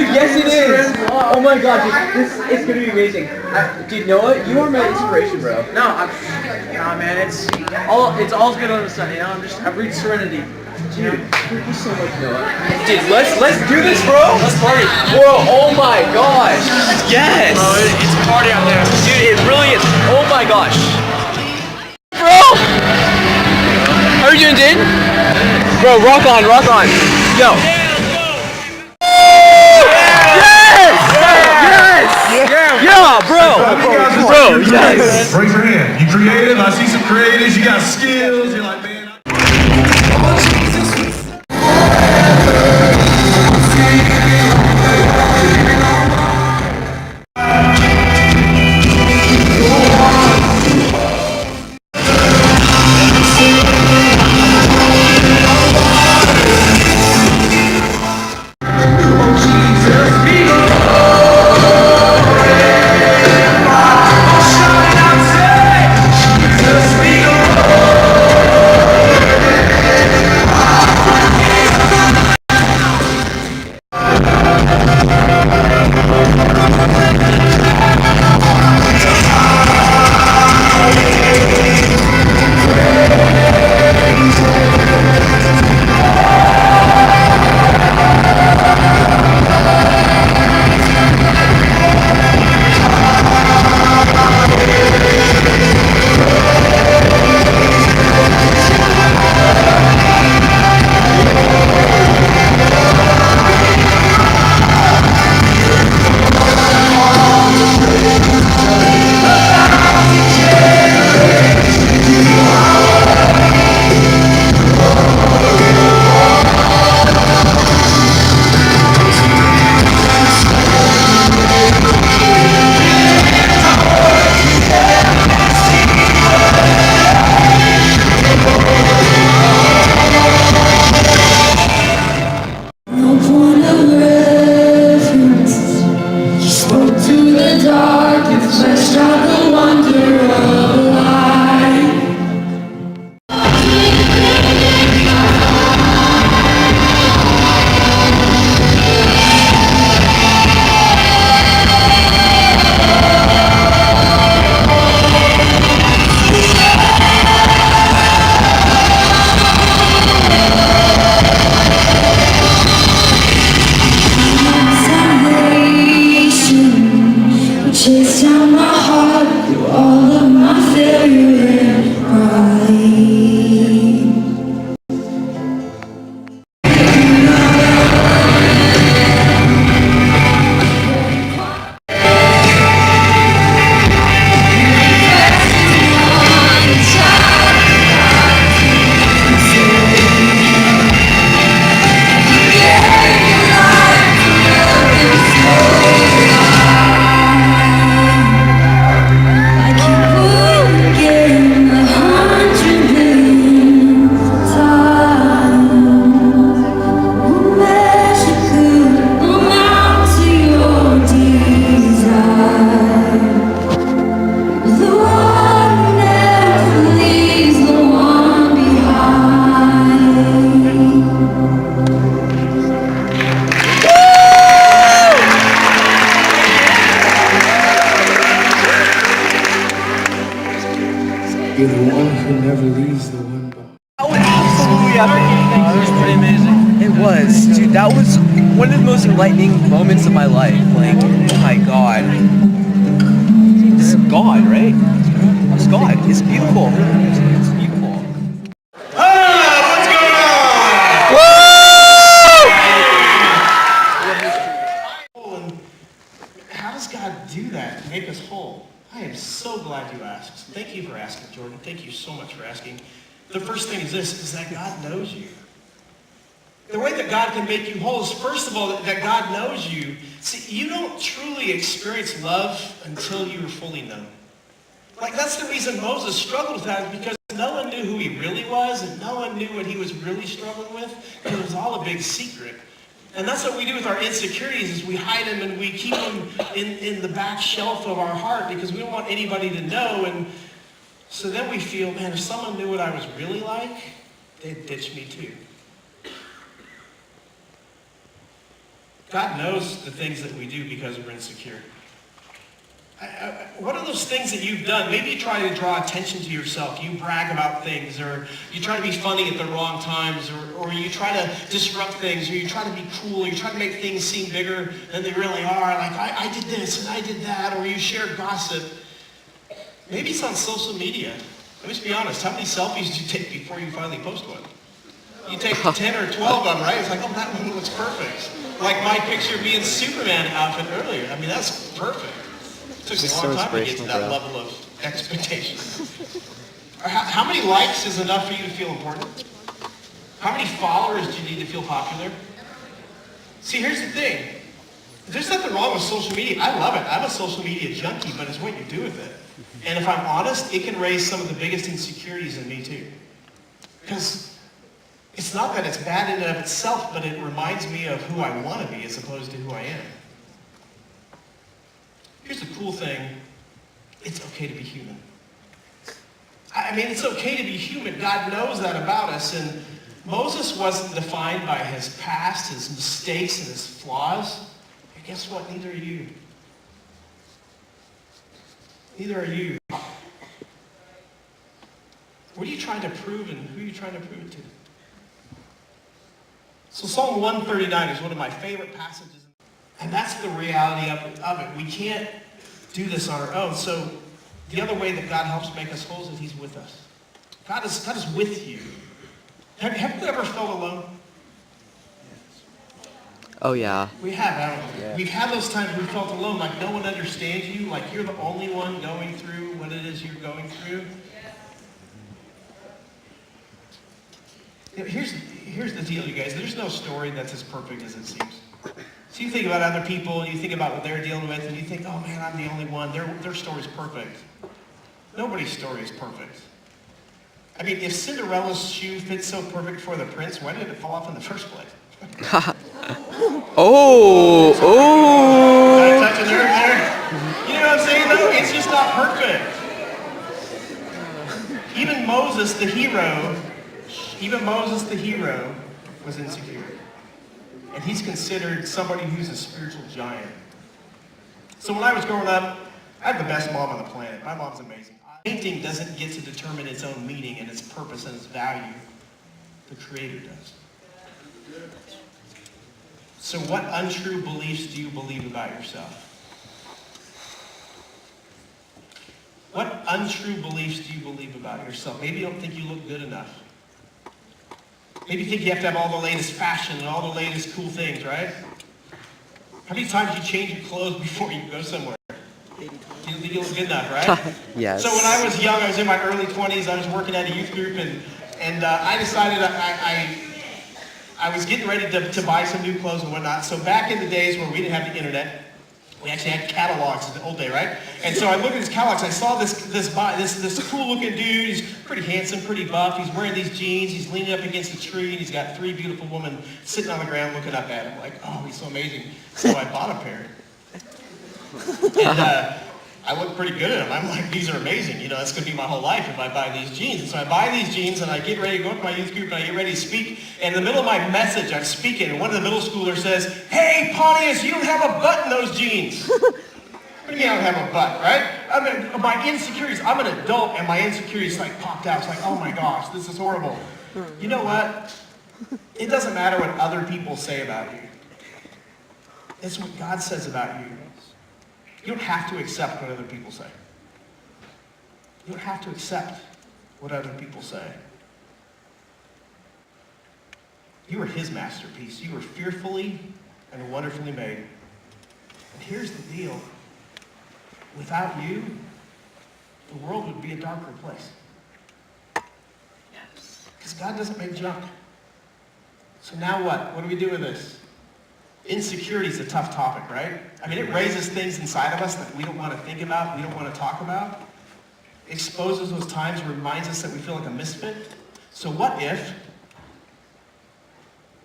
Dude, yes it is! Oh my god, dude, it's gonna be amazing. Dude, Noah, you are my inspiration, bro. Nah, man, it's all good on the sun, you know. I've reached serenity. Dude, thank you so much, Noah. Dude, let's do this, bro. Let's party. Bro, oh my gosh. Yes. Bro, it's a party out there. Dude, it really is. Oh my gosh. Bro! How are you doing, dude? Bro, rock on, rock on. Yo. Yeah, bro! Bro, yes! Raise your hand. You creative? I see some creatives. You got skills. You're like, man. Chase down my heart through all of my failure and pride. You're the one who never leaves the one behind. That was absolutely epic. It was pretty amazing. It was, dude. That was one of the most enlightening moments of my life. Like, oh my god. This is God, right? It's God. It's beautiful. It's beautiful. What's going on? How does God do that? Make us whole? I am so glad you asked. Thank you for asking, Jordan. Thank you so much for asking. The first thing is this, is that God knows you. The way that God can make you whole is, first of all, that God knows you. See, you don't truly experience love until you are fully known. Like, that's the reason Moses struggled with that, because no one knew who he really was, and no one knew what he was really struggling with, because it was all a big secret. And that's what we do with our insecurities, is we hide them and we keep them in the back shelf of our heart because we don't want anybody to know. And so then we feel, man, if someone knew what I was really like, they'd ditch me too. God knows the things that we do because we're insecure. What are those things that you've done? Maybe you try to draw attention to yourself. You brag about things, or you try to be funny at the wrong times, or you try to disrupt things, or you try to be cool, or you try to make things seem bigger than they really are. Like, I did this and I did that, or you share gossip. Maybe it's on social media. Let me just be honest. How many selfies do you take before you finally post one? You take 10 or 12 of them, right? It's like, oh, that one looks perfect. Like my picture being Superman outfit earlier. I mean, that's perfect. It took a long time to get to that level of expectation. How many likes is enough for you to feel important? How many followers do you need to feel popular? See, here's the thing. There's nothing wrong with social media. I love it. I'm a social media junkie, but it's what you do with it. And if I'm honest, it can raise some of the biggest insecurities in me too. Because it's not that it's bad in and of itself, but it reminds me of who I want to be as opposed to who I am. Here's the cool thing. It's okay to be human. I mean, it's okay to be human. God knows that about us. And Moses wasn't defined by his past, his mistakes, and his flaws. And guess what? Neither are you. Neither are you. What are you trying to prove, and who are you trying to prove it to? So Psalm 139 is one of my favorite passages. And that's the reality of it. We can't do this on our own. So the other way that God helps make us whole is that he's with us. God is with you. Have you ever felt alone? Oh, yeah. We have, haven't we? Yeah. We've had those times we felt alone, like no one understands you, like you're the only one going through what it is you're going through. You know, here's the deal, you guys. There's no story that's as perfect as it seems. So you think about other people, and you think about what they're dealing with, and you think, oh man, I'm the only one. Their story's perfect. Nobody's story is perfect. I mean, if Cinderella's shoe fits so perfect for the prince, why did it fall off in the first place? Oh! Did I touch a nerve there? You know what I'm saying, though? It's just not perfect. Even Moses, the hero, was insecure. And he's considered somebody who's a spiritual giant. So when I was growing up, I had the best mom on the planet. My mom's amazing. Painting doesn't get to determine its own meaning and its purpose and its value. The Creator does. So what untrue beliefs do you believe about yourself? What untrue beliefs do you believe about yourself? Maybe you don't think you look good enough. Maybe you think you have to have all the latest fashion and all the latest cool things, right? How many times do you change your clothes before you go somewhere? You don't think you look good enough, right? Yes. So when I was young, I was in my early 20s, I was working at a youth group, and I decided I was getting ready to buy some new clothes and whatnot. So back in the days where we didn't have the internet, we actually had catalogs in the old day, right? And so I looked at these catalogs, I saw this cool looking dude. He's pretty handsome, pretty buff. He's wearing these jeans. He's leaning up against a tree, and he's got 3 beautiful women sitting on the ground looking up at him like, oh, he's so amazing. So I bought a pair. And I look pretty good at them. I'm like, these are amazing. You know, that's going to be my whole life if I buy these jeans. And so I buy these jeans, and I get ready to go to my youth group, and I get ready to speak. And in the middle of my message, I'm speaking, and one of the middle schoolers says, hey, Pontius, you don't have a butt in those jeans. What do you mean I don't have a butt, right? I mean, my insecurities, I'm an adult, and my insecurities like popped out. It's like, oh my gosh, this is horrible. You know what? It doesn't matter what other people say about you. It's what God says about you. You don't have to accept what other people say. You don't have to accept what other people say. You are his masterpiece. You are fearfully and wonderfully made. And here's the deal. Without you, the world would be a darker place. Yes. Because God doesn't make junk. So now what? What do we do with this? Insecurity is a tough topic, right? I mean, it raises things inside of us that we don't want to think about, we don't want to talk about. It exposes those times, reminds us that we feel like a misfit. So what if,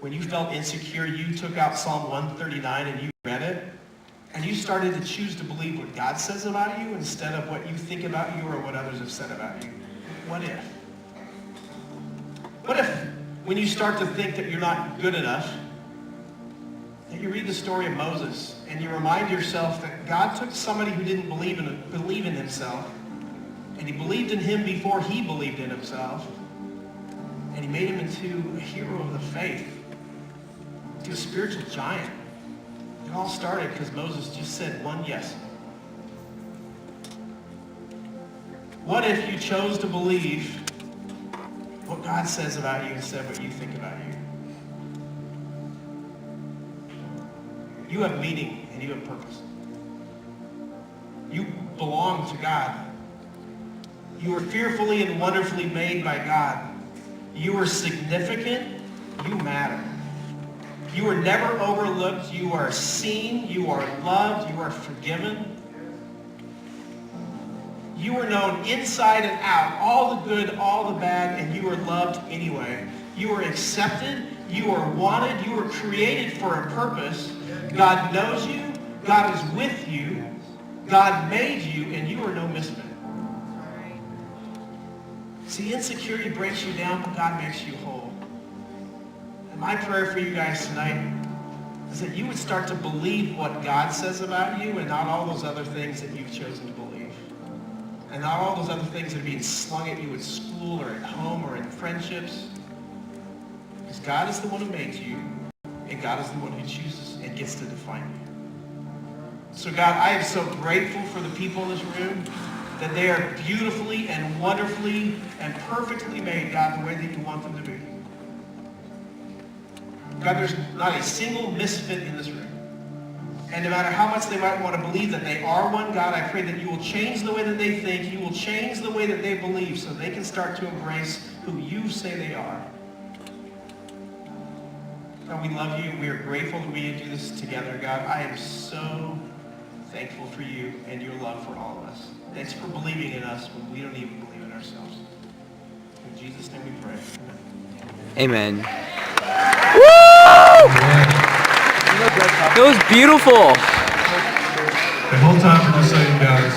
when you felt insecure, you took out Psalm 139 and you read it, and you started to choose to believe what God says about you instead of what you think about you or what others have said about you? What if? What if, when you start to think that you're not good enough, You read the story of Moses, and you remind yourself that God took somebody who didn't believe in himself, and he believed in him before he believed in himself, and he made him into a hero of the faith, into a spiritual giant. It all started because Moses just said one yes. What if you chose to believe what God says about you instead of what you think about you? You have meaning and you have purpose. You belong to God. You are fearfully and wonderfully made by God. You are significant. You matter. You are never overlooked. You are seen. You are loved. You are forgiven. You are known inside and out, all the good, all the bad, and you are loved anyway. You are accepted. You are wanted. You are created for a purpose. God knows you. God is with you. God made you, and you are no misfit. See, insecurity breaks you down, but God makes you whole. And my prayer for you guys tonight is that you would start to believe what God says about you and not all those other things that you've chosen to believe. And not all those other things that are being slung at you at school or at home or in friendships. Because God is the one who made you, and God is the one who chooses and gets to define you. So God, I am so grateful for the people in this room, that they are beautifully and wonderfully and perfectly made, God, the way that you want them to be. God, there's not a single misfit in this room. And no matter how much they might want to believe that they are one, God, I pray that you will change the way that they think, you will change the way that they believe so they can start to embrace who you say they are. God, we love you. We are grateful that we get to do this together, God. I am so thankful for you and your love for all of us. Thanks for believing in us when we don't even believe in ourselves. In Jesus' name we pray. Amen. Woo! That was beautiful. The whole time we're just saying, guys,